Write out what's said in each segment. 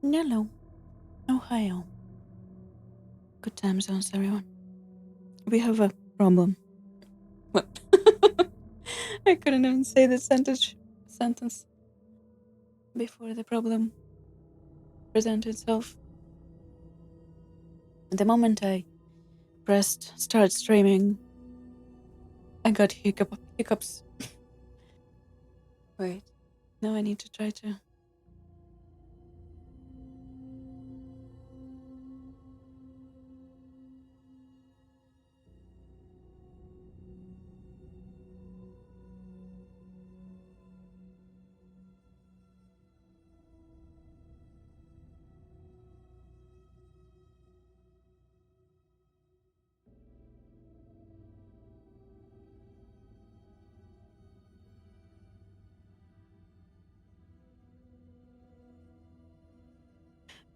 Hello. Ohio. Good time zones, everyone. We have a problem. What? I couldn't even say the sentence before the problem presented itself. The moment I pressed start streaming, I got hiccups. Wait, now I need to try to...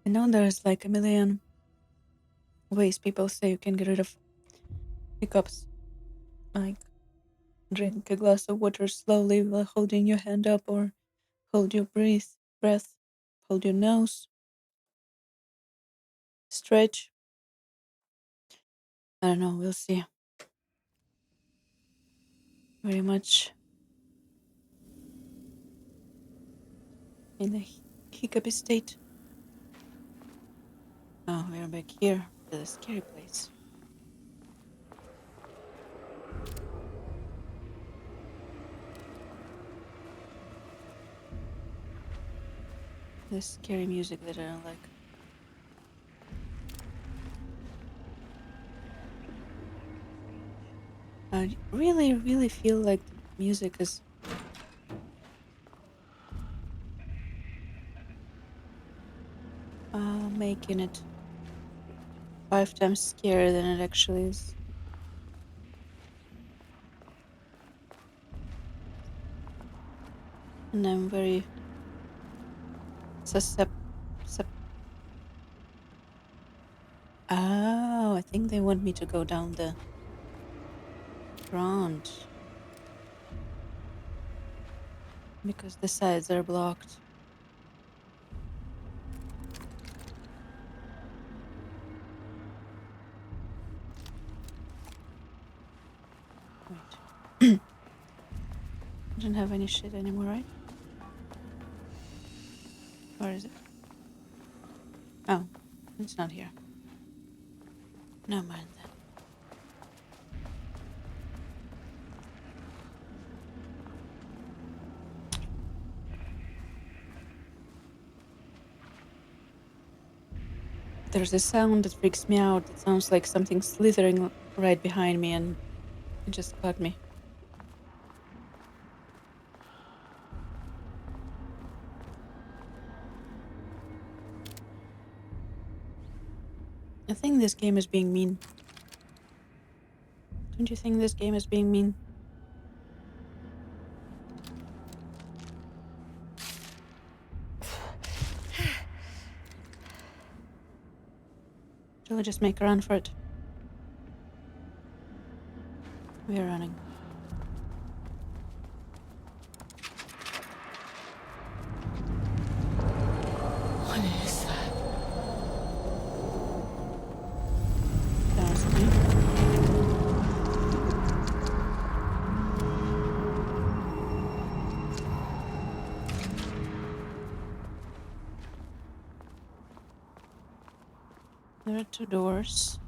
I know there's like a million ways people say you can get rid of hiccups. Like, drink a glass of water slowly while holding your hand up, or hold your breath, hold your nose, stretch. I don't know, we'll see. Very much in a hiccupy state. Oh, we're back here to the scary place. This scary music that I don't like. I really feel like the music is making it 5 times scarier than it actually is. And I'm very Oh, I think they want me to go down the front because the sides are blocked. Wait. I don't have any shit anymore, right? Where is it? Oh, it's not here. No mind then. There's a sound that freaks me out. It sounds like something slithering right behind me, and it just caught me. I think this game is being mean. Don't you think this game is being mean? Shall I just make a run for it? We are running. What is that? That was me. There are 2 doors.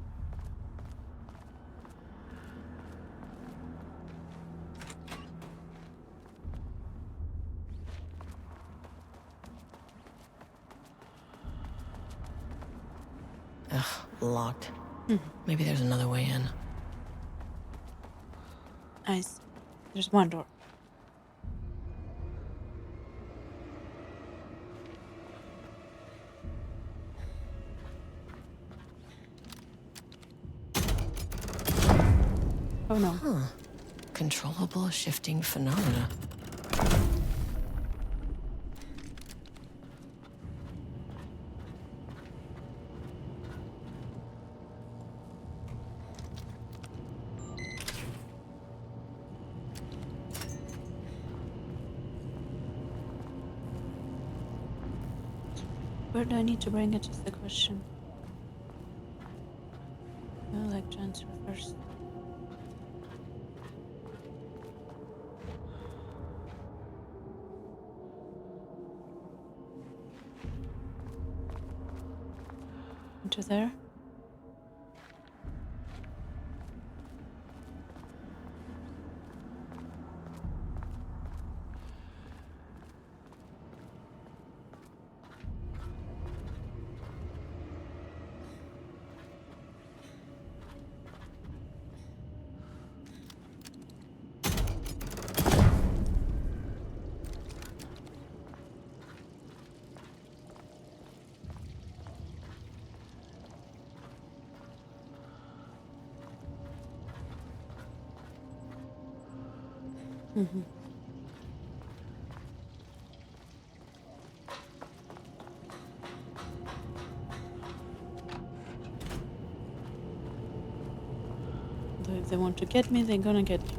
Ugh, locked. Maybe there's another way in. Nice. There's 1 door. Oh no. Huh. Controllable shifting phenomena. Where do I need to bring it is the question. I would like to answer first. Into there? Mm-hmm. Though if they want to get me, they're gonna get me.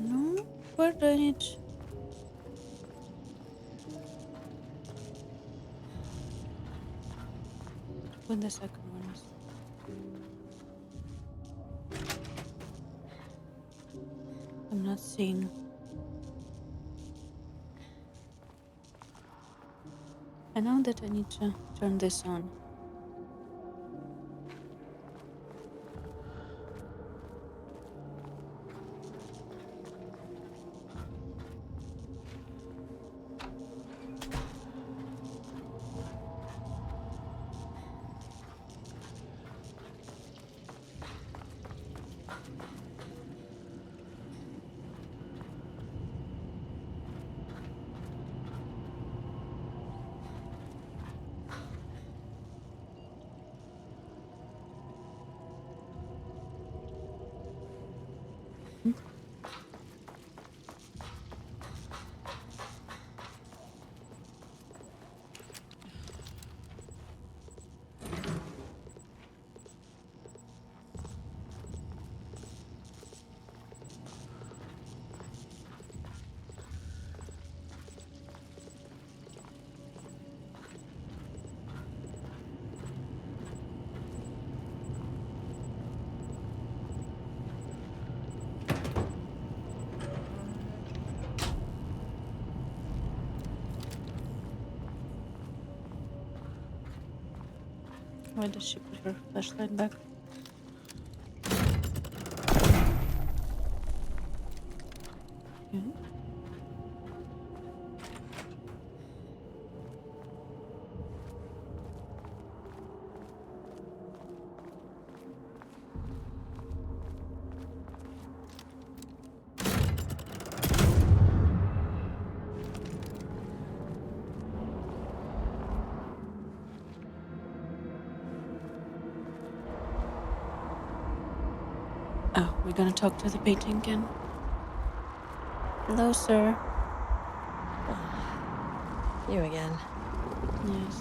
No? Where do I need to... When the second one is... I'm not seeing... I know that I need to turn this on. Why does she put her flashlight back? Okay. Oh, we're gonna talk to the painting again. Hello, sir. You again. Yes.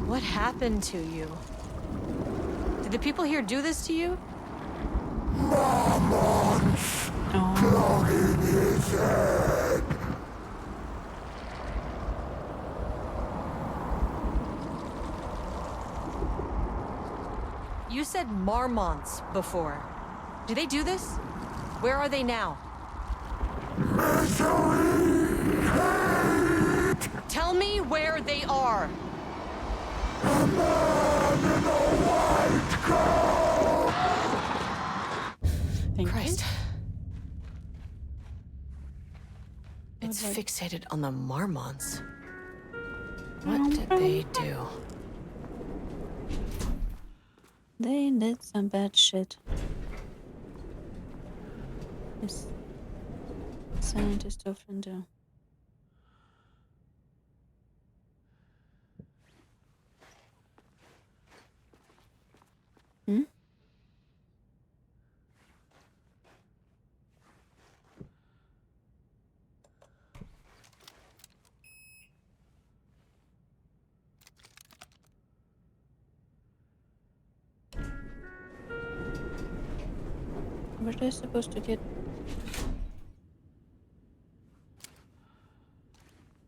What happened to you? Did the people here do this to you? You said marmots before. Do they do this? Where are they now? Tell me where they are. A man in a white coat. Thank Christ. you. Emotes fixated on the Marmonts. What did they do? They did some bad shit. Yes. Scientists often do. Hmm? Were they supposed to get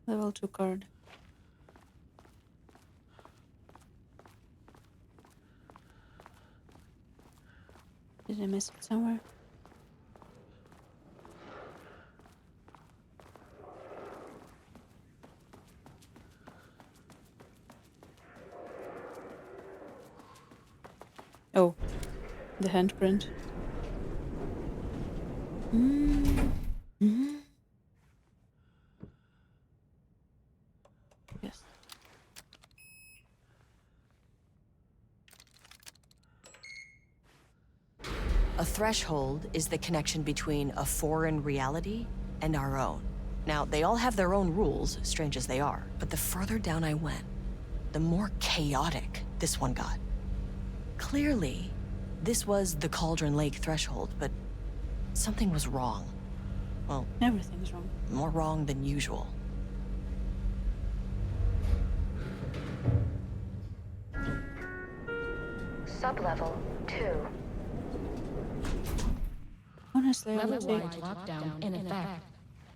level 2 card? Did I miss it somewhere? Oh, the handprint. Yes. A threshold is the connection between a foreign reality and our own. Now, they all have their own rules, strange as they are, but the further down I went, the more chaotic this one got. Clearly, this was the Cauldron Lake threshold, but something was wrong. Well, Everything's wrong. more wrong than usual. Sublevel 2. Honestly, I would Level-wide take... lockdown in effect.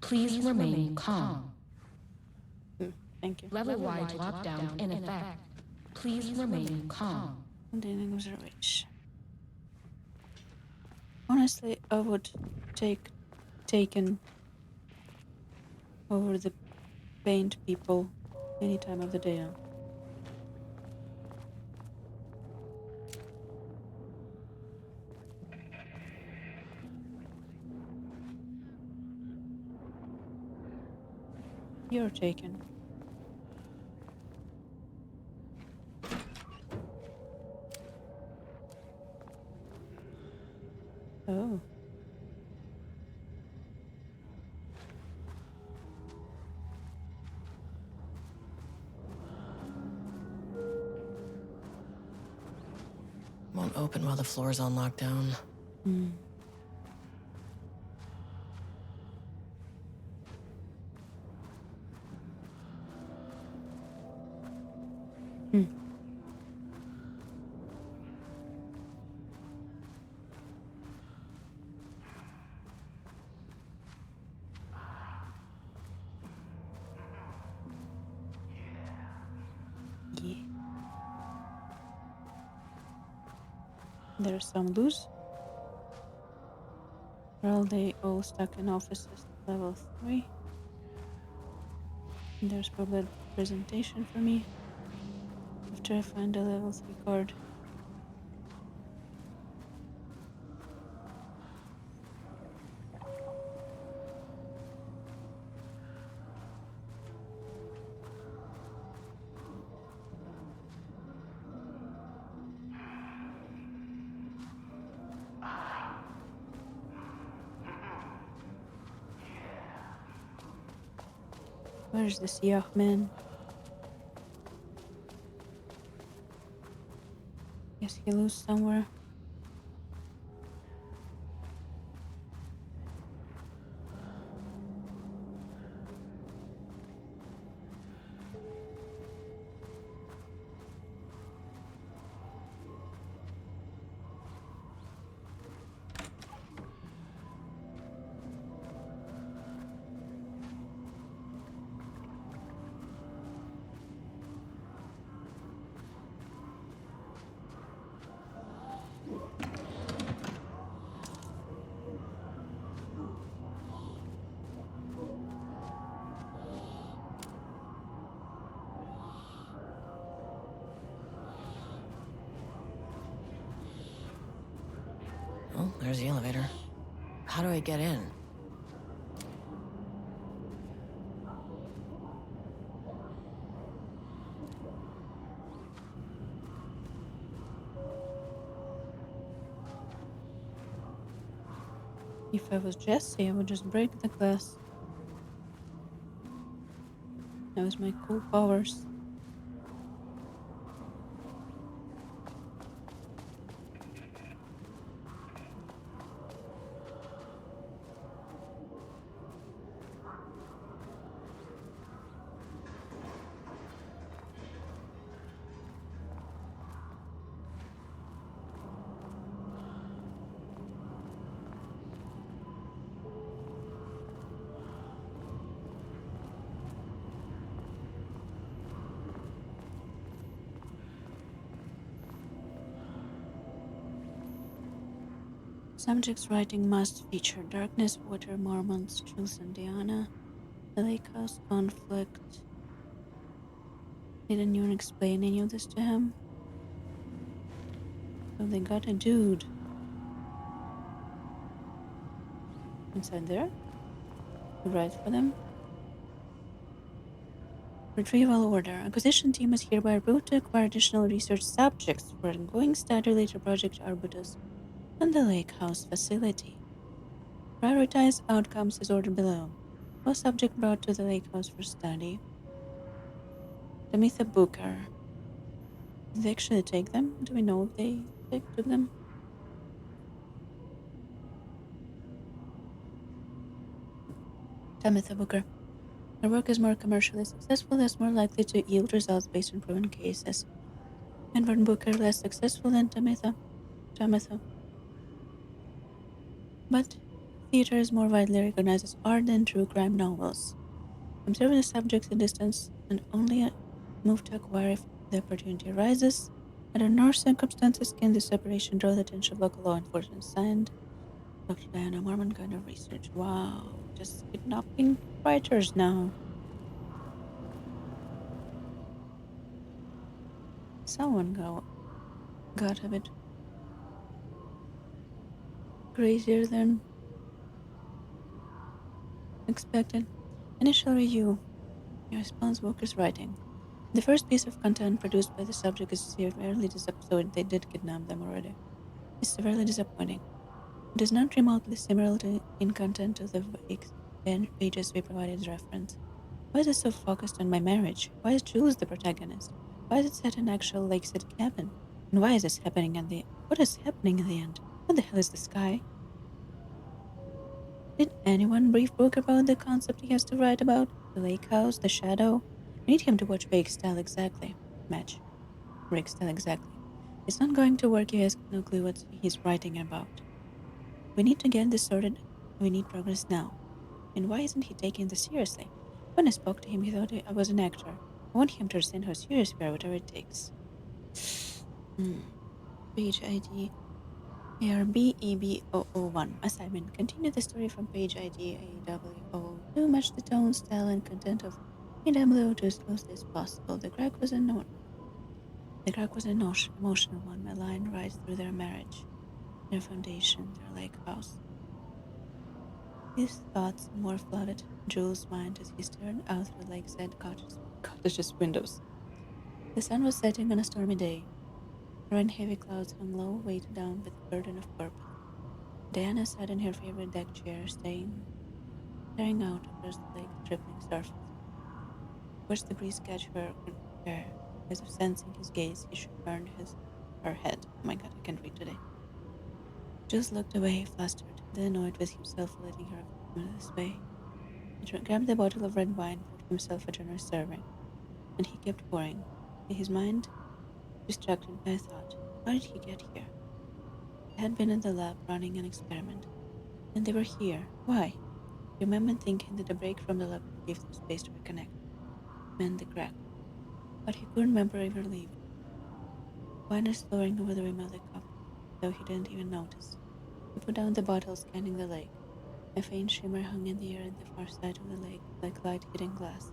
Please remain calm. Thank you. Level-wide lockdown in effect. Please remain calm. Containing observation. Honestly, I would take taken over the paint people any time of the day now. You're taken. Oh. Won't open while the floor's on lockdown. Hmm. Yeah. There's some loose. Well, they all stuck in offices level 3. And there's probably a presentation for me after I find a level 3 card. Where's this Yah man? Guess he loose somewhere. There's the elevator. How do I get in? If I was Jesse, I would just break the glass. That was my cool powers. Subject's writing must feature darkness, water, Mormons, Jules and Diana, the lake house conflict. Didn't even explain any of this to him. So they got a dude inside there to write for them. Retrieval order. Acquisition team is hereby approved to acquire additional research subjects for ongoing study later Project Arbutus and the lake house facility. Prioritize outcomes as ordered below. No subject brought to the lake house for study. Tamitha Booker. Did they actually take them? Do we know if they took them? Tamitha Booker. Her work is more commercially successful, thus more likely to yield results based on proven cases. Edward Booker less successful than Tamitha. But theater is more widely recognized as art than true crime novels. Observe the subjects in distance and only move to acquire if the opportunity arises. Under no circumstances can this separation draw the attention of local law enforcement. Signed, Dr. Diana Mormon, kind of research. Wow, just kidnapping writers now. Someone got a bit crazier than expected. Initial review. Your response workers writing. The first piece of content produced by the subject is severely disappointing. They did kidnap them already. It's severely disappointing. It is not remotely similar in content to the pages we provided as reference. Why is it so focused on my marriage? Why is Jules the protagonist? Why is it set in an actual lakeside cabin? And why is this happening what is happening in the end? What the hell is the sky? Did anyone brief Brooke about the concept he has to write about? The lake house, the shadow? I need him to watch Rick's style exactly. Match. Rick's style exactly. It's not going to work. He has no clue what he's writing about. We need to get this sorted. We need progress now. And why isn't he taking this seriously? When I spoke to him, he thought I was an actor. I want him to understand how serious we are, whatever it takes. Page ID ARBEB001. Assignment. Continue the story from page ID AW002. Match the tone, style, and content of AW02 as closely as possible. The crack was an emotional one. My line rides through their marriage, their foundation, their lake house. His thoughts more flooded Jules' mind as he stared out through the lakeside cottage's windows. The sun was setting on a stormy day. Rain-heavy clouds hung low, weighted down with a burden of purpose. Diana sat in her favorite deck chair, staring out across the lake's rippling surface. Watched the breeze catch her hair. As if sensing his gaze, he should turn her head. Oh my god, I can't read today. Jules looked away, flustered, then annoyed with himself for letting her affect him this way. He grabbed the bottle of red wine, poured himself a generous serving, and he kept pouring, his mind distracted by a thought. How did he get here? He had been in the lab running an experiment. Then they were here. Why? He remembered thinking that a break from the lab would give them space to reconnect. Mend the crack. But he couldn't remember ever leaving. Wine was flowing over the rim of the cup, though he didn't even notice. He put down the bottle, scanning the lake. A faint shimmer hung in the air at the far side of the lake, like light hitting glass.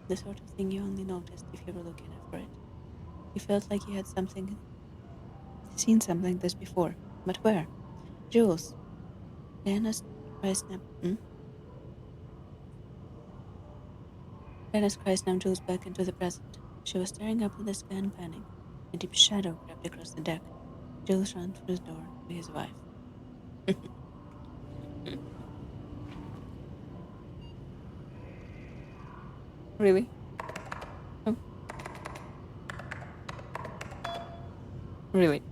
The sort of thing you only noticed if you were looking for it. He felt like he had seen something like this before. But where? Jules. Diana's cry snapped. Diana's cry snapped Jules back into the present. She was staring up at the sky and panting. A deep shadow crept across the deck. Jules ran through the door to his wife. Really? Oh. Really?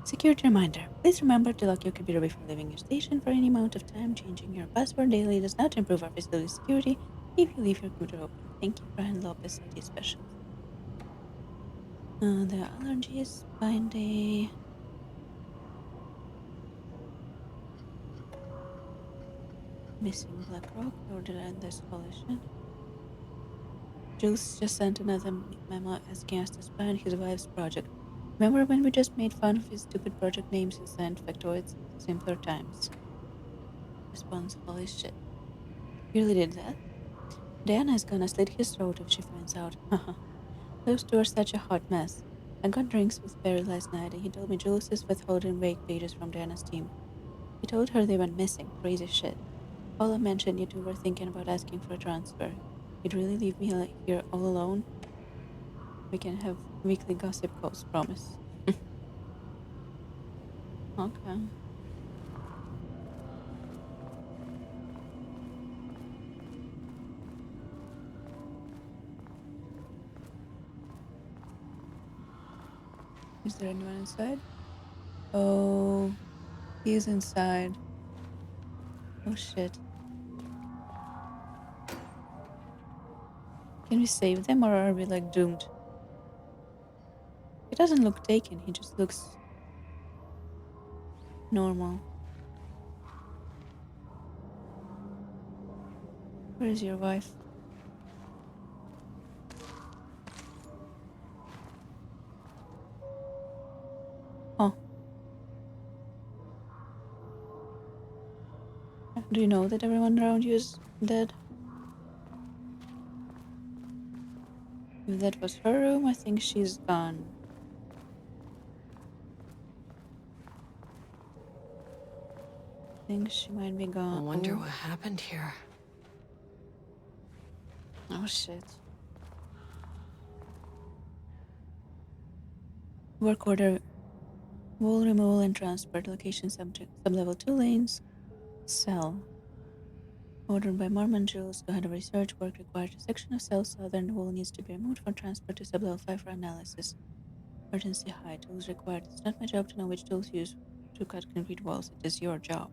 Security reminder. Please remember to lock your computer before leaving your station for any amount of time. Changing your password daily does not improve our facility security if you leave your computer open. Thank you, Brian Lopez, IT Specialist. The allergies, bunnie. Missing Black Rock, or did I end this collision? Jules just sent another memo asking us to spy on his wife's project. Remember when we just made fun of his stupid project names and sent factoids? Simpler times. Response, holy shit. You really did that? Diana is gonna slit his throat if she finds out. Haha. Those two are such a hot mess. I got drinks with Barry last night and he told me Jules is withholding vague pages from Diana's team. He told her they went missing. Crazy shit. Paula mentioned you two were thinking about asking for a transfer. You'd really leave me here all alone? We can have weekly gossip calls, promise. Okay. Is there anyone inside? Oh, he is inside. Oh shit. Can we save them or are we like doomed? He doesn't look taken, he just looks normal. Where is your wife? Oh. Do you know that everyone around you is dead? If that was her room, I think she's gone. I think she might be I gone. wonder what happened here. Oh shit. Work order. Wall removal and transport. Location subject. Sublevel 2 lanes. Cell. Ordered by Mormon Jules. Go ahead of research. Work required. A section of cell southern wall needs to be removed for transport to sublevel 5 for analysis. Emergency high. Tools required. It's not my job to know which tools use to cut concrete walls. It is your job.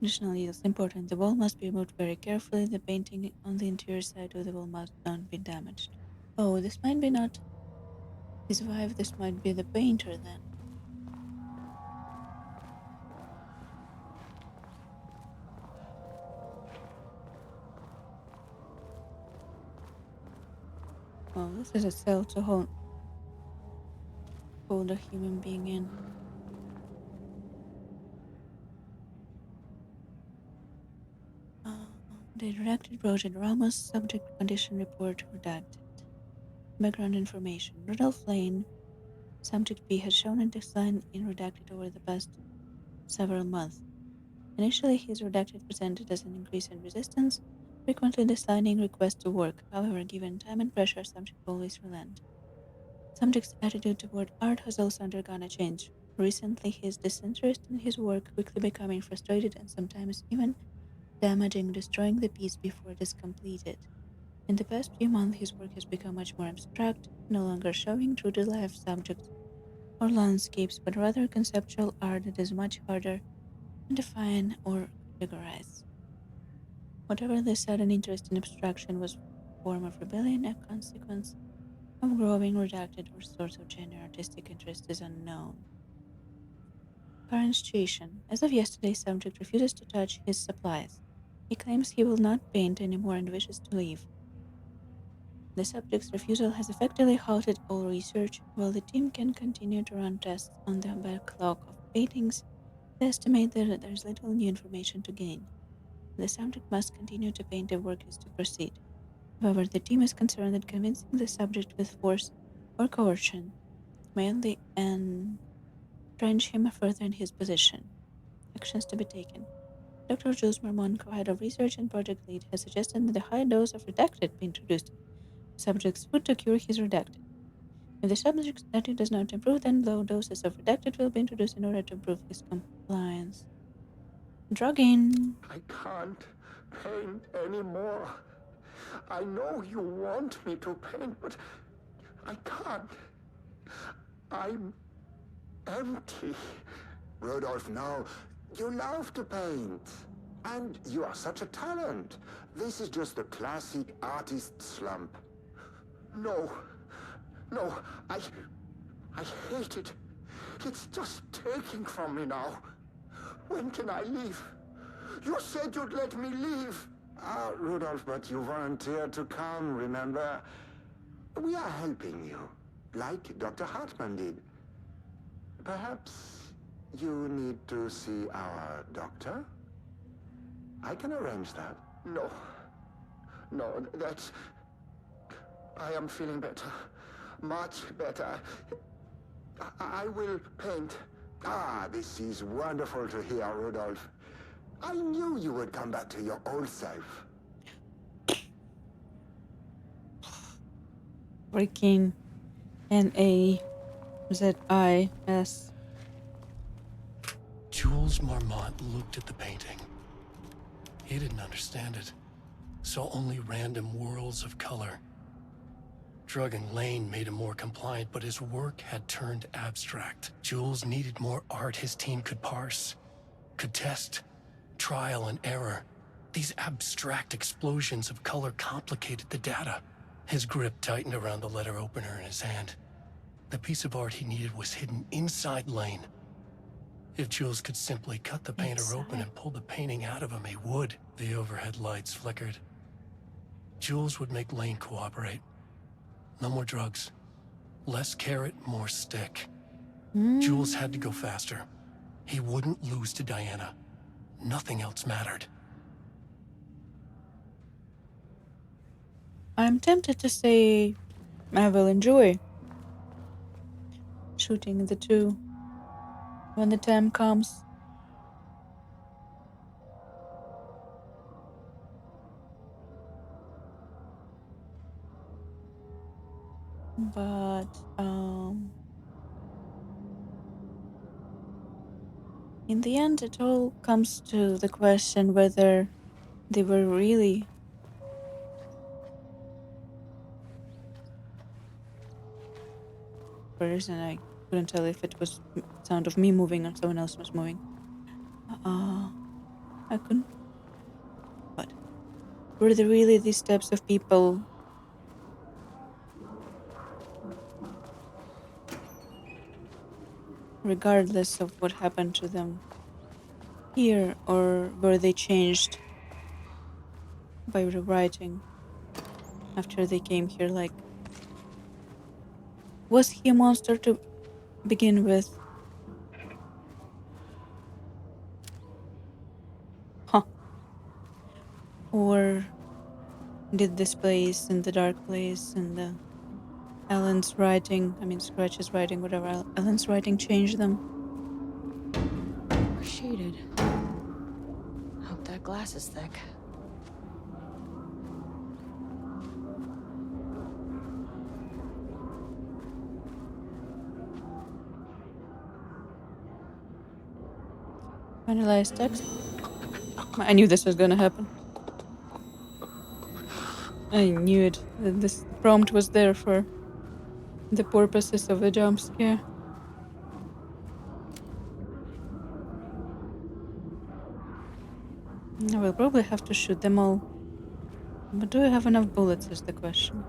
Additionally, it's important. The wall must be removed very carefully. The painting on the interior side of the wall must not be damaged. Oh, this might be not his wife. This might be the painter then. Well, this is a cell to hold a human being in. The redacted project Ramos subject condition report redacted. Background information. Rudolph Lane, subject B, has shown a decline in redacted over the past several months. Initially, his redacted presented as an increase in resistance, frequently declining requests to work. However, given time and pressure, subject always relent. Subject's attitude toward art has also undergone a change. Recently, his disinterest in his work, quickly becoming frustrated and sometimes even damaging, destroying the piece before it is completed. In the past few months, his work has become much more abstract, no longer showing true to life subjects or landscapes, but rather conceptual art that is much harder to define or categorize. Whatever the sudden interest in abstraction was a form of rebellion, a consequence of growing redacted, or source of genuine artistic interest is unknown. Current situation. As of yesterday, subject refuses to touch his supplies. He claims he will not paint anymore and wishes to leave. The subject's refusal has effectively halted all research. While the team can continue to run tests on the backlog of paintings, they estimate that there is little new information to gain. The subject must continue to paint if work is to proceed. However, the team is concerned that convincing the subject with force or coercion may only entrench him further in his position. Actions to be taken. Dr. Jules Marmon, co-head of research and project lead, has suggested that a high dose of redacted be introduced to subject's food to cure his redacted. If the subject's study does not improve, then low doses of redacted will be introduced in order to improve his compliance. Drugging. I can't paint anymore. I know you want me to paint, but I can't. I'm empty. Rudolph, no. You love to paint. And you are such a talent. This is just the classic artist slump. No. No, I hate it. It's just taking from me now. When can I leave? You said you'd let me leave. Rudolph, but you volunteered to come, remember? We are helping you, like Dr. Hartman did. Perhaps you need to see our doctor? I can arrange that. No. No, that's... I am feeling better. Much better. I will paint. This is wonderful to hear, Rudolph. I knew you would come back to your old self. Freaking Nazis. Jules Marmont looked at the painting. He didn't understand it. Saw only random whirls of color. Drugging Lane made him more compliant, but his work had turned abstract. Jules needed more art his team could parse, could test, trial and error. These abstract explosions of color complicated the data. His grip tightened around the letter opener in his hand. The piece of art he needed was hidden inside Lane. If Jules could simply cut the painter open and pull the painting out of him, he would. The overhead lights flickered. Jules would make Lane cooperate. No more drugs. Less carrot, more stick. Jules had to go faster. He wouldn't lose to Diana. Nothing else mattered. I'm tempted to say I will enjoy shooting the two when the time comes. But in the end, it all comes to the question whether they were really person. I couldn't tell if it was sound of me moving or someone else was moving. I couldn't. But were there really these types of people? Regardless of what happened to them here, or were they changed by rewriting after they came here? Like, was he a monster to begin with? Huh. Or did this place and the dark place and the Scratch's writing, whatever, Alan's writing changed them? We're shaded. Hope that glass is thick. Finalized text. I knew this was gonna happen. I knew it. This prompt was there for the purposes of a jump scare. I will probably have to shoot them all. But do I have enough bullets is the question.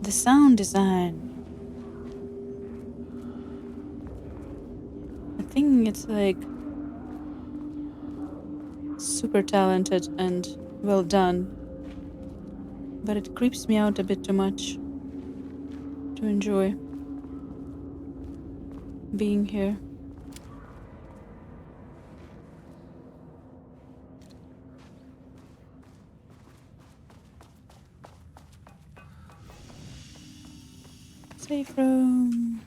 The sound design. I think it's like super talented and well done, but it creeps me out a bit too much to enjoy. being here. Safe room.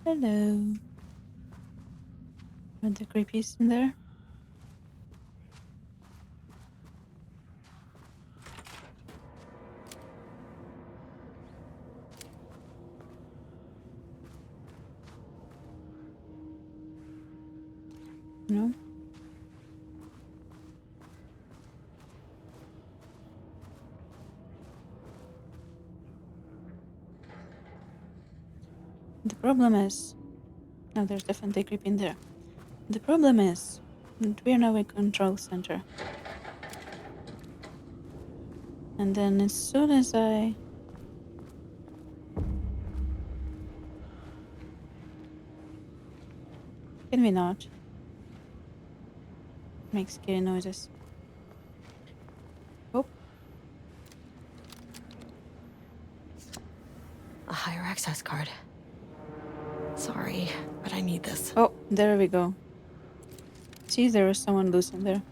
Hello. Are the creepies in there? No? The problem is... No, there's definitely creep in there. The problem is that we're now a control center. And then as soon as I... Can we not? Make scary noises. Oh, A higher access card. Sorry, but I need this. oh, there we go. See, there was someone loose in there.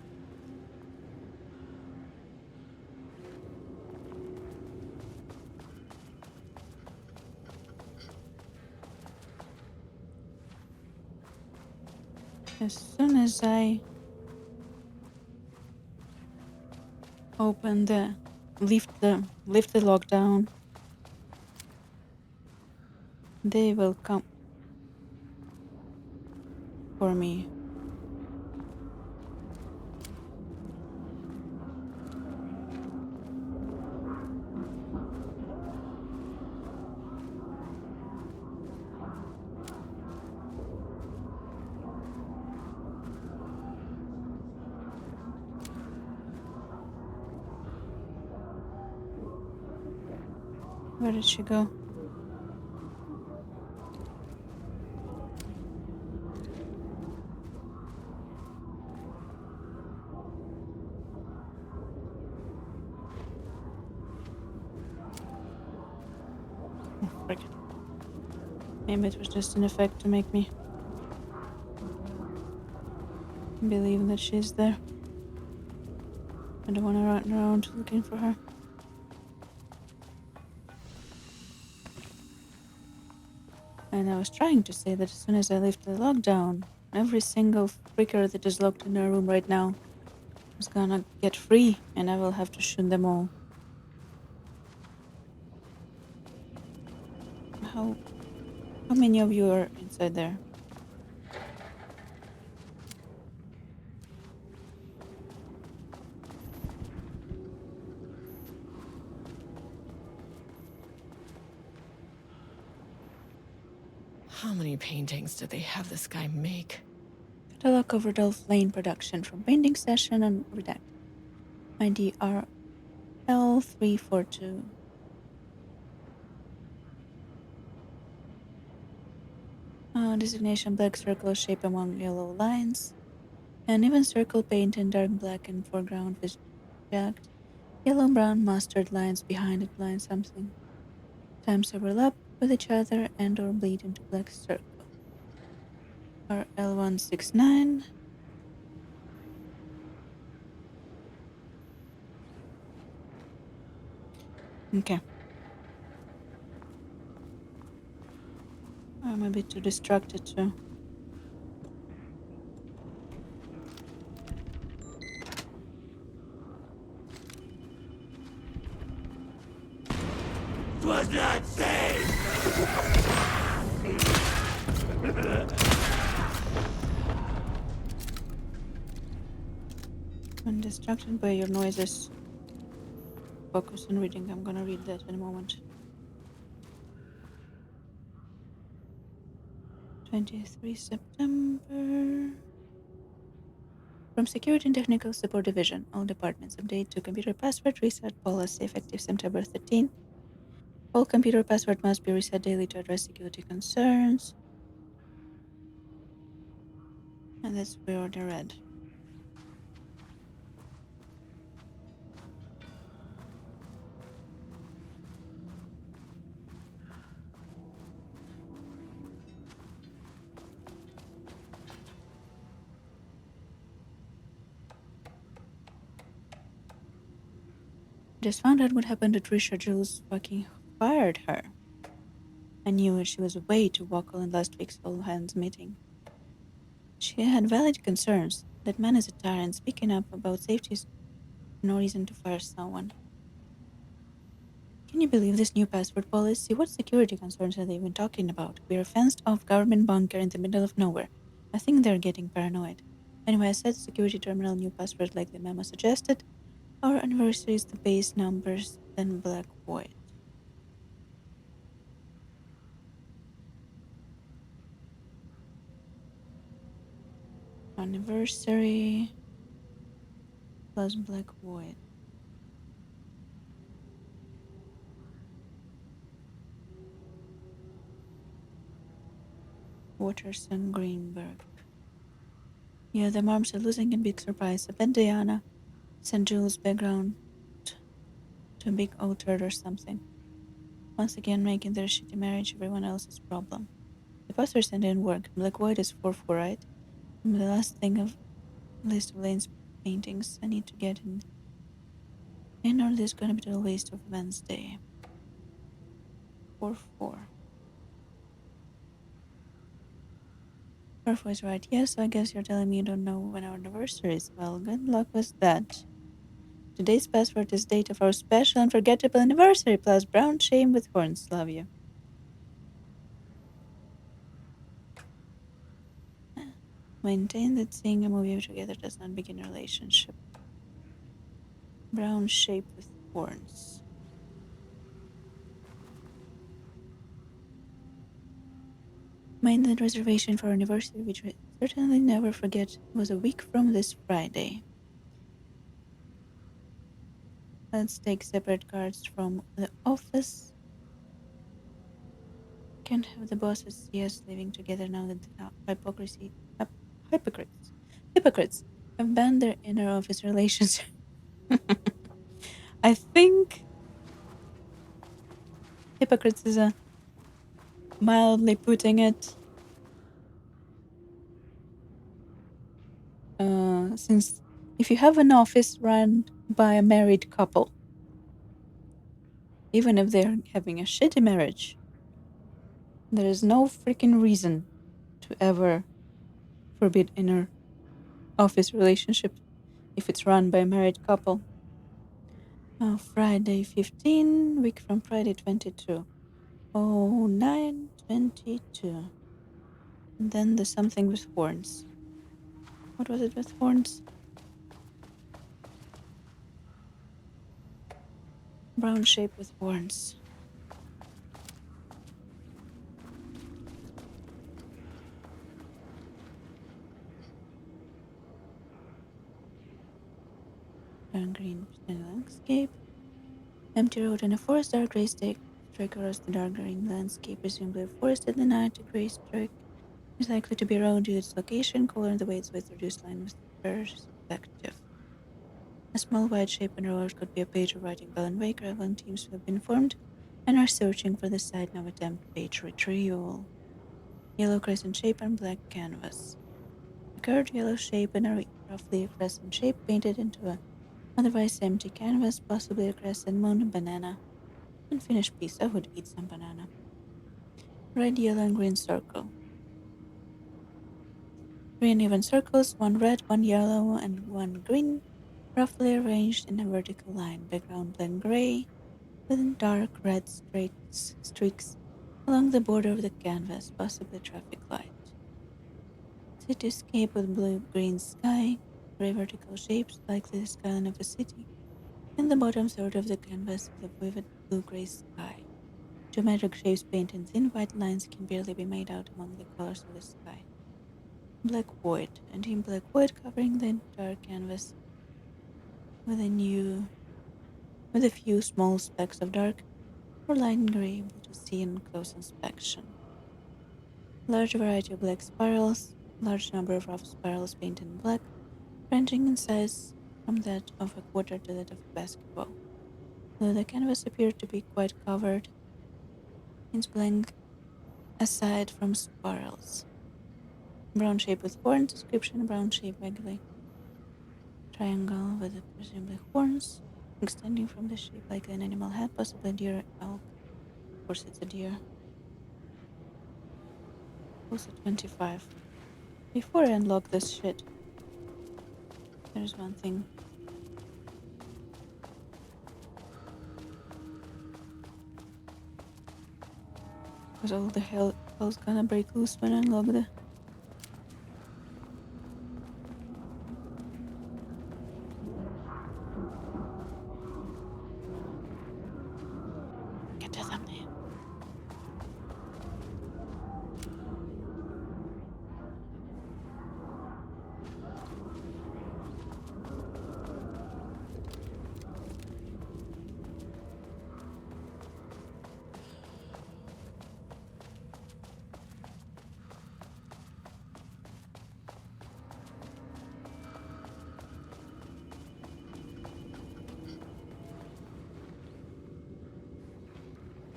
As soon as I open the lift the lockdown, they will come for me. Where did she go? Oh, frick. Maybe it was just an effect to make me believe that she's there. I don't want to run around looking for her. And I was trying to say that as soon as I lift the lockdown, every single freaker that is locked in our room right now is gonna get free, and I will have to shoot them all. How many of you are inside there? How many paintings did they have this guy make? Catalog of Rudolph Lane production from painting session and redact. ID RL342. Designation black circle shape among yellow lines. An even circle paint in dark black and foreground with jagged yellow brown mustard lines behind it blind something. Times overlap with each other and or bleed into black circle. RL169. Okay. I'm a bit too distracted too. Was not safe! When distracted by your noises, focus on reading. I'm gonna read that in a moment. 23 September. From Security and Technical Support Division, all departments update to computer password reset policy effective September 13. All computer password must be reset daily to address security concerns. And that's we already read. Just found out what happened to Trisha. Jules fucking fired her. I knew it. She was way too vocal in last week's all-hands meeting. She had valid concerns. That man is a tyrant. Speaking up about safety is no reason to fire someone. Can you believe this new password policy? What security concerns are they even talking about? We're a fenced-off government bunker in the middle of nowhere. I think they're getting paranoid. Anyway, I set security terminal new password like the memo suggested. Our anniversary is the base numbers, then black void. Anniversary plus black void. Watterson Greenberg. Yeah, the moms are losing in big surprise. I bet Diana sent Jules' background to a big altered or something. Once again, making their shitty marriage everyone else's problem. The posters didn't work. Black void is 4-4, right? And the last thing of list of Lane's paintings I need to get in. And or this is gonna be the waste of Wednesday. 4-4. 4-4 is right. Yes, so I guess you're telling me you don't know when our anniversary is. Well, good luck with that. Today's password is date of our special unforgettable anniversary plus brown shame with horns. Love you. Maintain that seeing a movie together does not begin a relationship. Brown shape with horns. Made that reservation for our anniversary, which we certainly never forget, was a week from this Friday. Let's take separate cards from the office. Can't have the bosses see us living together now that the hypocrites have banned their inner office relations. I think hypocrites is a mildly putting it. Since if you have an office run by a married couple, even if they're having a shitty marriage, there is no freaking reason to ever forbid inner office relationship if it's run by a married couple. Friday 15, week from Friday 22. 09/22. And then there's something with horns. What was it with horns? Brown shape with horns. Brown green landscape. Empty road in a forest, dark gray strike across the dark green landscape, presumably a forest at the night. A gray strike is likely to be a road due to its location, color, and the way it's with reduced line with perspective. A small white shape on the road could be a page of writing. Bell and Wake traveling teams have been formed and are searching for the site now. Attempt page retrieval. Yellow crescent shape on black canvas. A curved yellow shape and a roughly a crescent shape painted into a otherwise empty canvas, possibly a crescent moon, banana. Unfinished piece. I would eat some banana. red, yellow, and green circle. 3 uneven circles, 1 red, 1 yellow, and 1 green, roughly arranged in a vertical line. Background black gray, with dark red streaks along the border of the canvas, possibly traffic light. Cityscape with blue-green sky, gray vertical shapes, likely the skyline of a city, and the bottom third of the canvas with a vivid blue-gray sky. Geometric shapes painted in thin white lines can barely be made out among the colors of the sky. Black void, and in black void covering the entire canvas with a few small specks of dark or light gray able to see in close inspection. Large variety of black spirals, large number of rough spirals painted in black, ranging in size from that of a quarter to that of a basketball. Though the canvas appeared to be quite covered, it's blank aside from spirals. Brown shape with horns, description brown shape Wiggly. Triangle with presumably horns, extending from the shape like an animal head, possibly a deer or elk. Of course it's a deer. Also 25. Before I unlock this shit, there's one thing. Because all the hell's gonna break loose when I unlock the... Get to them, man.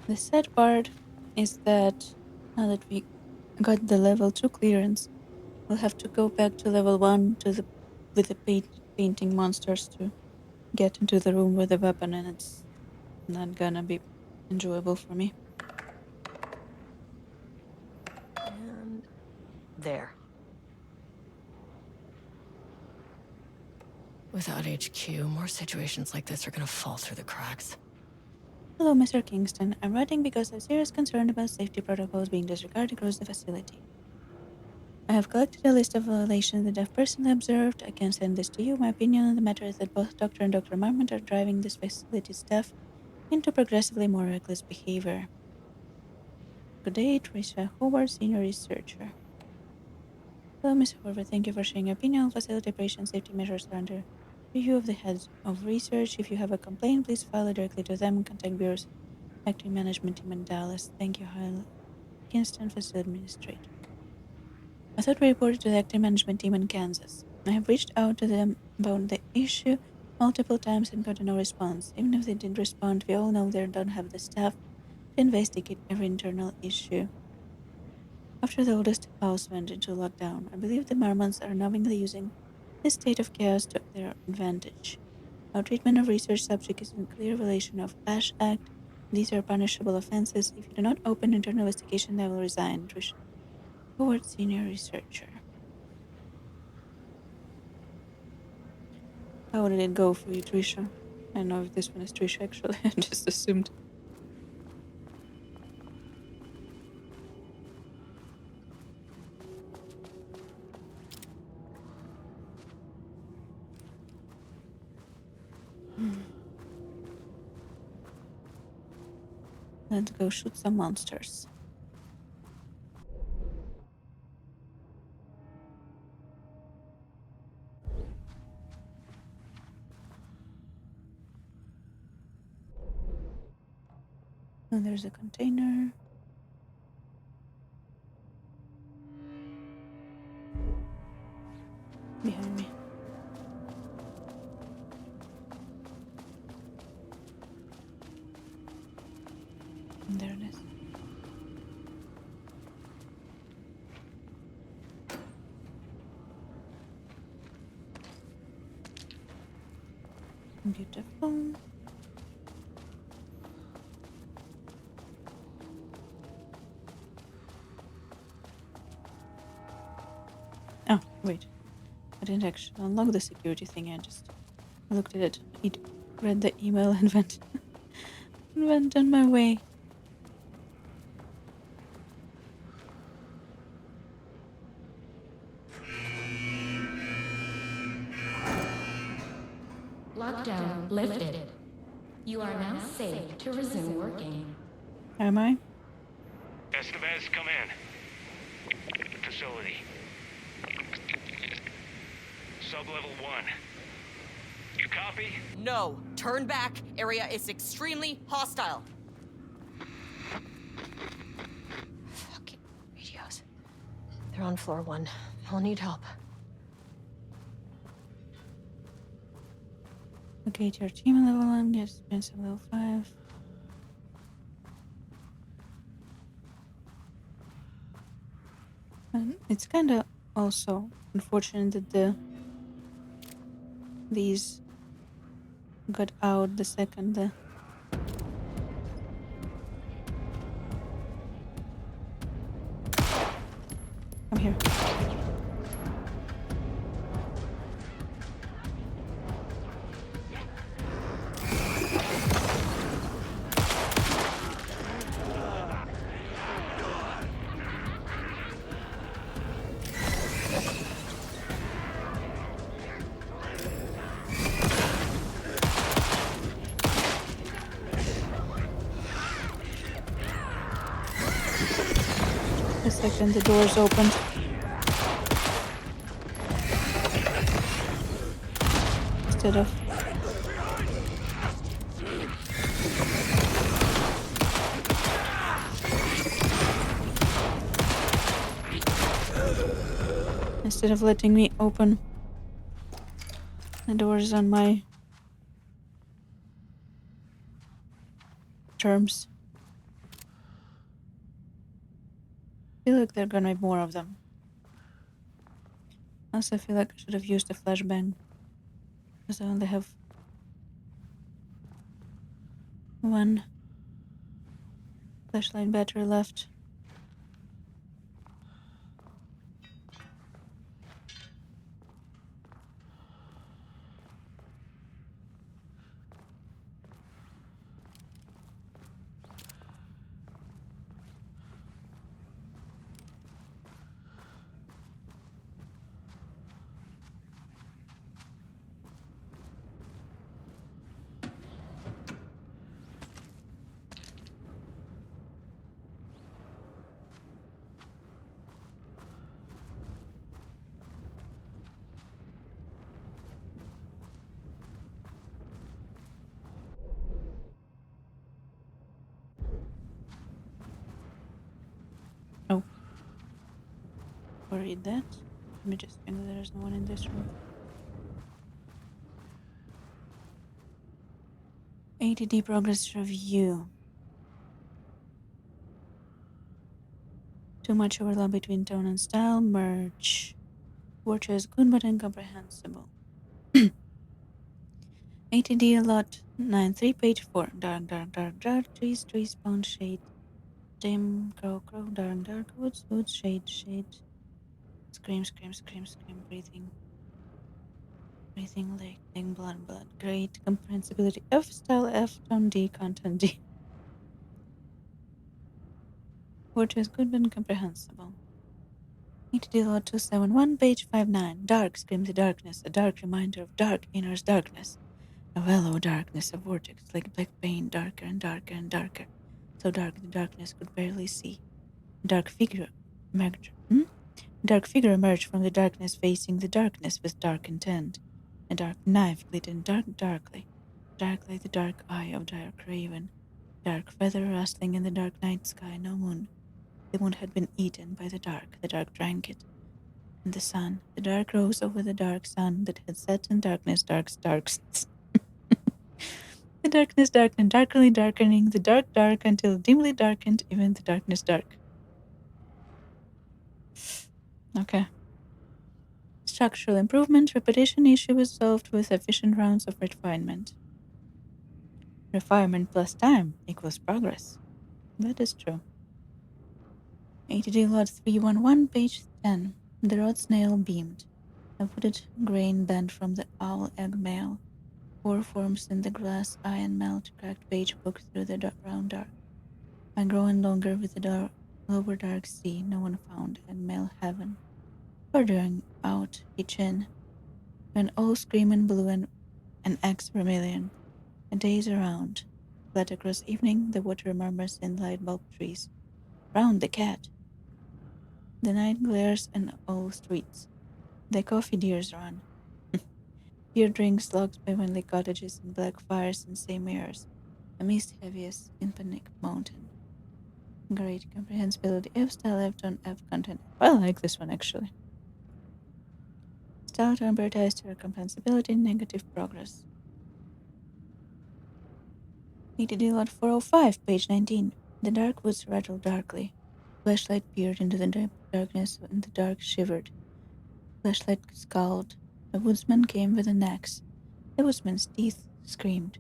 The sad part is that now that we got the level 2 clearance, we'll have to go back to level 1 with the painting monsters to get into the room with the weapon, and it's not gonna be enjoyable for me. And there. Without HQ, more situations like this are gonna fall through the cracks. Hello, Mr. Kingston. I'm writing because I have serious concern about safety protocols being disregarded across the facility. I have collected a list of violations that I've personally observed. I can send this to you. My opinion on the matter is that both Dr. and Dr. Marmont are driving this facility staff into progressively more reckless behavior. Good day, Teresa Howard, Senior Researcher. Hello, Ms. Howard. Thank you for sharing your opinion on facility operation safety measures are under review of the heads of research. If you have a complaint, please file it directly to them and contact Bureau's acting management team in Dallas. Thank you, Hal Kingston, Facility Administrator. I thought we reported to the acting management team in Kansas. I have reached out to them about the issue multiple times and got no response. Even if they did respond, we all know they don't have the staff to investigate every internal issue. After the oldest house went into lockdown, I believe the Marmonts are knowingly using this state of chaos to their advantage. Our treatment of research subjects is in clear violation of ASH Act. These are punishable offenses. If you do not open internal investigation, I will resign. Trish Howard, Senior Researcher. How did it go for you, Trisha? I don't know if this one is Trisha, actually. I just assumed. Let's go shoot some monsters. And there's a container. Behind me. And there it is. Beautiful. Wait, I didn't actually unlock the security thing. I just looked at it. He read the email and went on my way. Lockdown lifted. You are now safe to resume working. Am I? Estevez, come in. Facility. Sub-level 1. You copy? No. Turn back. Area is extremely hostile. Fucking radios. They're on floor 1. I'll need help. Locate your team level 1, get experience level 5. And it's kinda also unfortunate that these got out the second come here. The second the doors opened. Instead of letting me open the doors on my terms. I feel like there are gonna be more of them. Also, I feel like I should have used a flashbang, because I only have one flashlight battery left. Oh. Read that. Let me just think that there's no one in this room. ADD progress review. Too much overlap between tone and style. Merge. Watcher is good but incomprehensible. ATD lot 93, page 4. Dark, dark, dark, dark. Trees, trees, pond, shade. Dim, crow, crow, dark, dark. Woods, woods, shade, shade. Scream, scream, scream, scream. Breathing. Breathing, licking, blood, blood. Great. Comprehensibility. F, style F, tone D, content D. Watcher is good but incomprehensible. ATD lot 271, page 59. Dark screams the darkness, a dark reminder of dark inner's darkness. A hollow darkness, a vortex like black pain, darker and darker and darker. So dark the darkness could barely see. Dark figure emerged from the darkness, facing the darkness with dark intent. A dark knife glittered darkly like the dark eye of dark raven. Dark feather rustling in the dark night sky, no moon. The moon had been eaten by the dark drank it. And the sun, the dark rose over the dark sun that had set in darkness, darkness. The darkness darkened, darkly darkening the dark until dimly darkened even the darkness dark. Okay. Structural improvement, repetition issue was solved with efficient rounds of refinement. Refinement plus time equals progress. That is true. ATD lot 311, page 10. The rod snail beamed. A wooded grain bent from the owl egg male. Ore forms in the glass eye and melt cracked page book through the brown dark. By growing longer with the lower dark sea, no one found egg male heaven. Furthering out, he chin, when all screaming blue and X vermilion. A days around. Flat across evening, the water murmurs in light bulb trees. Round the cat. The night glares in all streets. The coffee deers run. Deer drinks logs by Winley cottages and black fires and same airs. A mist heaviest in Panic Mountain. Great comprehensibility. F style F on F content. I like this one actually. Style to advertise to comprehensibility, negative progress. ETD lot 405, page 19. The dark woods rattled darkly. Flashlight peered into the darkness and the dark shivered. Flashlight scowled. The woodsman came with an axe. The woodsman's teeth screamed.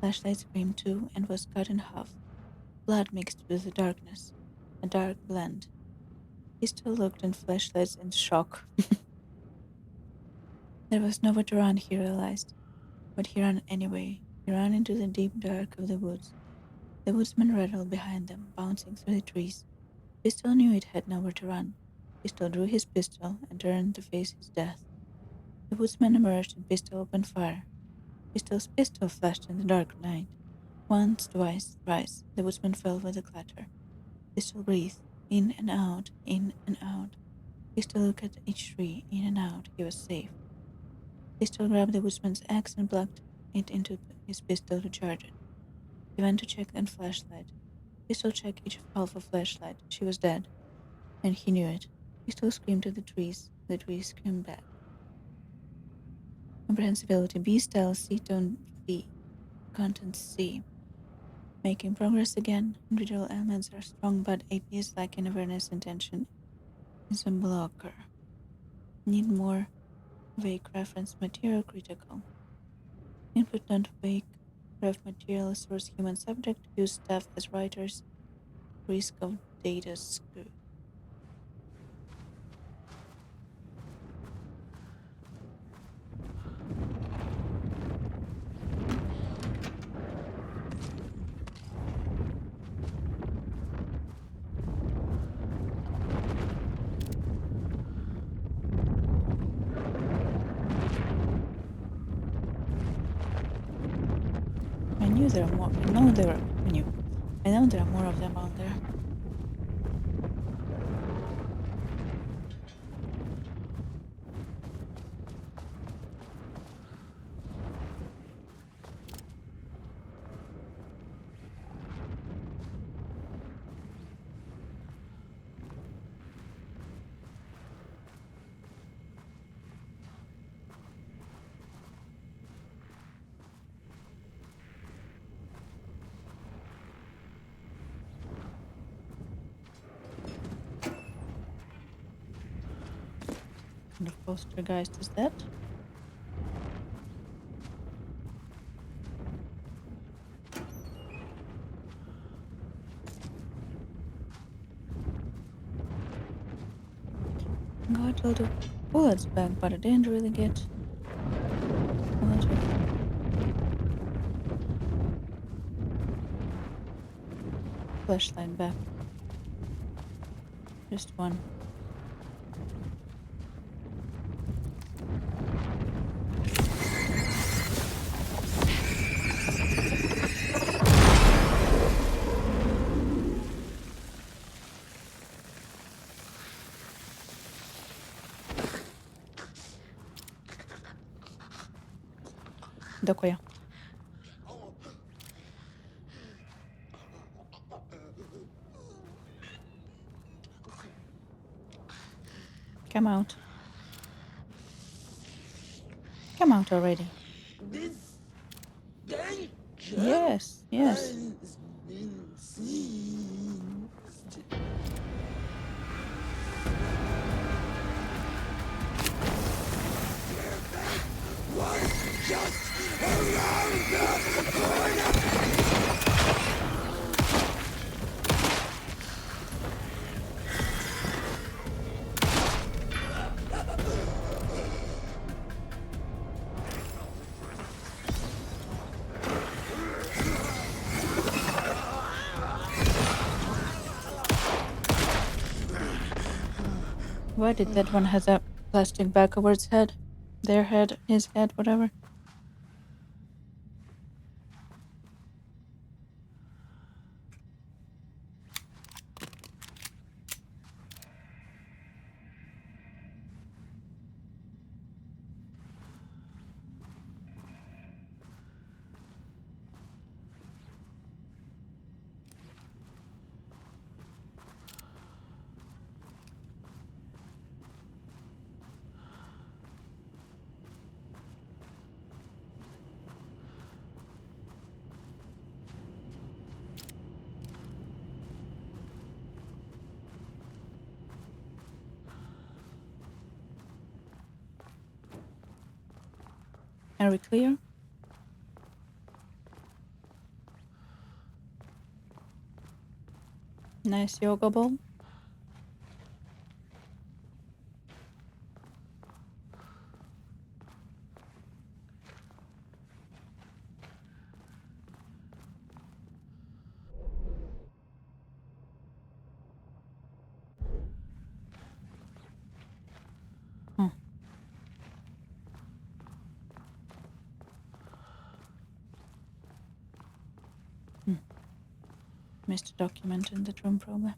Flashlight screamed too and was cut in half. Blood mixed with the darkness. A dark blend. He still looked in flashlights in shock. There was nowhere to run, he realized. But he ran anyway. He ran into the deep dark of the woods. The woodsman rattled behind them, bouncing through the trees. Pistol knew it had nowhere to run. Pistol drew his pistol and turned to face his death. The woodsman emerged and Pistol opened fire. Pistol's pistol flashed in the dark night. Once, twice, thrice, the woodsman fell with a clatter. Pistol breathed, in and out, in and out. Pistol looked at each tree, in and out, he was safe. Pistol grabbed the woodsman's axe and plugged it into his pistol to charge it. He went to check the flashlight. Pistol checked each half a flashlight. She was dead. And he knew it. Pistol screamed to the trees. The trees screamed back. Comprehensibility B style C tone B. Content C. Making progress again. Individual elements are strong, but APs lacking awareness intention is a blocker. Need more vague reference material critical. Input not vague ref material source human subject. Use staff as writers. Risk of data screw. I know there are more of them out there. What kind of poltergeist is that? Got a lot of bullets back, but I didn't really get a lot of flashlight back. Just one. Дякую. Come out. Come out already. Yes, yes. Why did that one has a plastic bag over its head? Their head, his head, whatever. Are we clear? Nice yoga ball. Missed a document in that room, probably.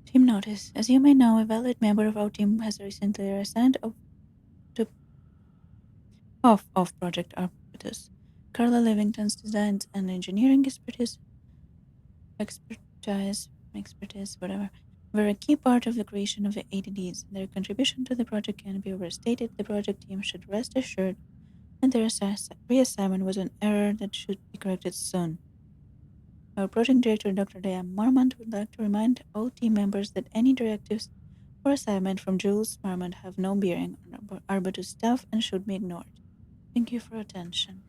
Team notice. As you may know, a valid member of our team has recently resigned off Project Arbutus. Carla Livington's designs and engineering expertise, whatever, were a key part of the creation of the ADDs. Their contribution to the project can be overstated. The project team should rest assured that their reassignment was an error that should be corrected soon. Our project director, Dr. Diane Marmont, would like to remind all team members that any directives or assignment from Jules Marmont have no bearing on Arbutus staff and should be ignored. Thank you for attention.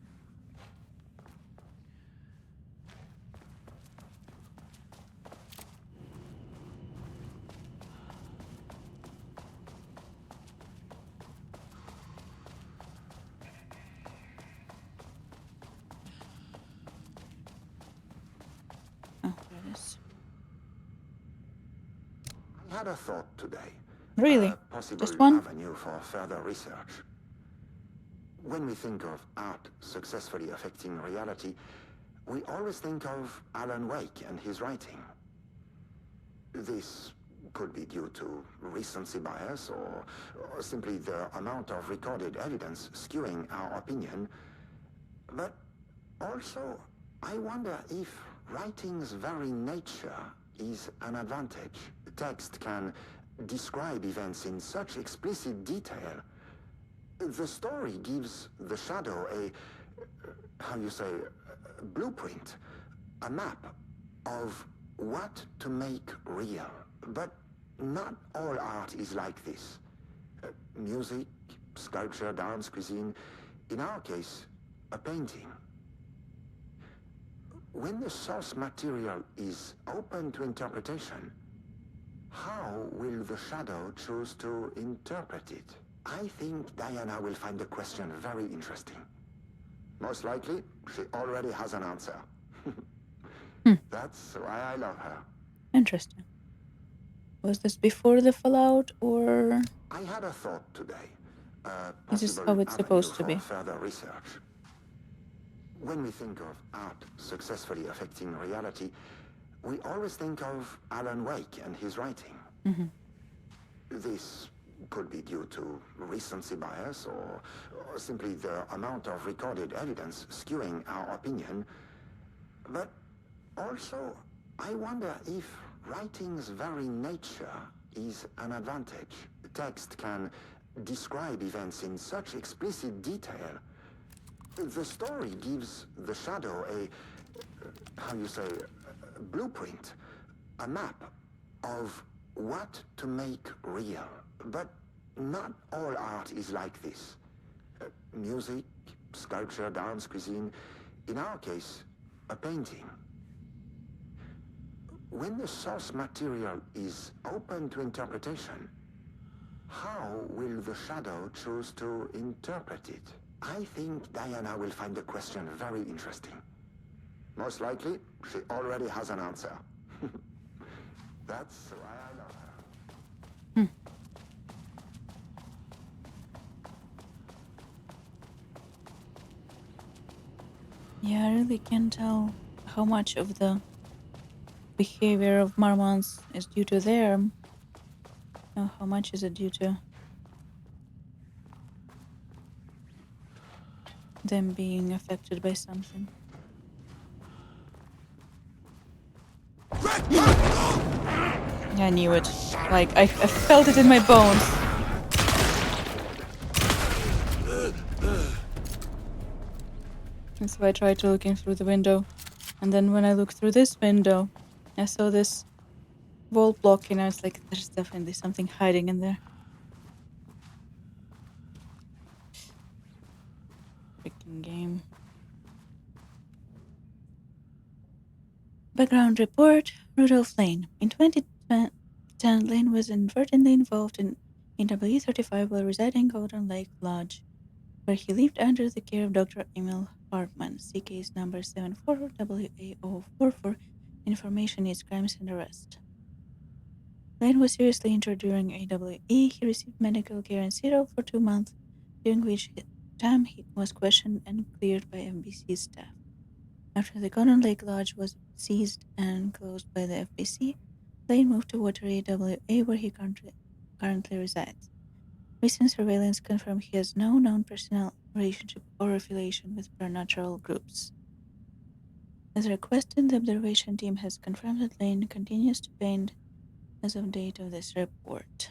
Oh, there it is. I had a thought today. Really? A possible Just one? avenue for further research. When we think of art successfully affecting reality, we always think of Alan Wake and his writing. This could be due to recency bias or simply the amount of recorded evidence skewing our opinion. But also, I wonder if writing's very nature is an advantage. Text can describe events in such explicit detail. The story gives the shadow a blueprint, a map of what to make real. But not all art is like this. Music, sculpture, dance, cuisine, in our case, a painting. When the source material is open to interpretation, how will the shadow choose to interpret it? I think Diana will find the question very interesting. Most likely, she already has an answer. That's why I love her. Interesting. Was this before the fallout, or I had a thought today. is this Possible how it's avenue supposed to for be? further research. When we think of art successfully affecting reality, we always think of Alan Wake and his writing. This could be due to recency bias or simply the amount of recorded evidence skewing our opinion. But also, I wonder if writing's very nature is an advantage. Text can describe events in such explicit detail. The story gives the shadow a blueprint, a map of what to make real. But not all art is like this. Music, sculpture, dance, cuisine, in our case, a painting. When the source material is open to interpretation, how will the shadow choose to interpret it? I think Diana will find the question very interesting. Most likely, she already has an answer. That's why I love her. Yeah, I really can't tell how much of the behavior of Marmons is due to them. Or how much is it due to them being affected by something. I knew it. Like, I felt it in my bones. And so I tried to look in through the window. And then when I looked through this window, I saw this wall block and I was like, there's definitely something hiding in there. Freaking game. Background report, Rudolph Lane. In 2010, Lane was inadvertently involved in W35 while residing in Golden Lake Lodge, where he lived under the care of Dr. Emil Hartman. See case number 74WA044. Information is crimes and arrest. Lane was seriously injured during AWE. He received medical care in Seattle for 2 months, during which time he was questioned and cleared by FBC staff. After the Golden Lake Lodge was seized and closed by the FBC, Lane moved to Water AWA, where he currently resides. Recent surveillance confirmed he has no known personal relationship or affiliation with supernatural groups. As requested, the observation team has confirmed that Lane continues to paint as of date of this report.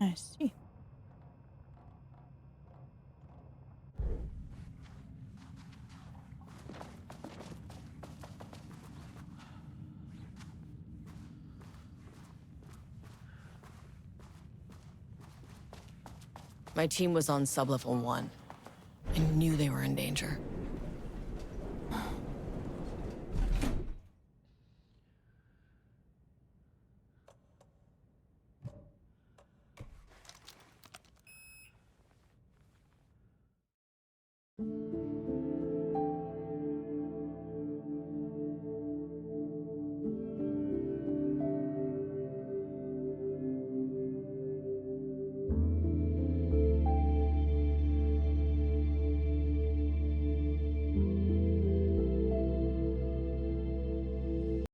I see. My team was on sublevel 1. I knew they were in danger.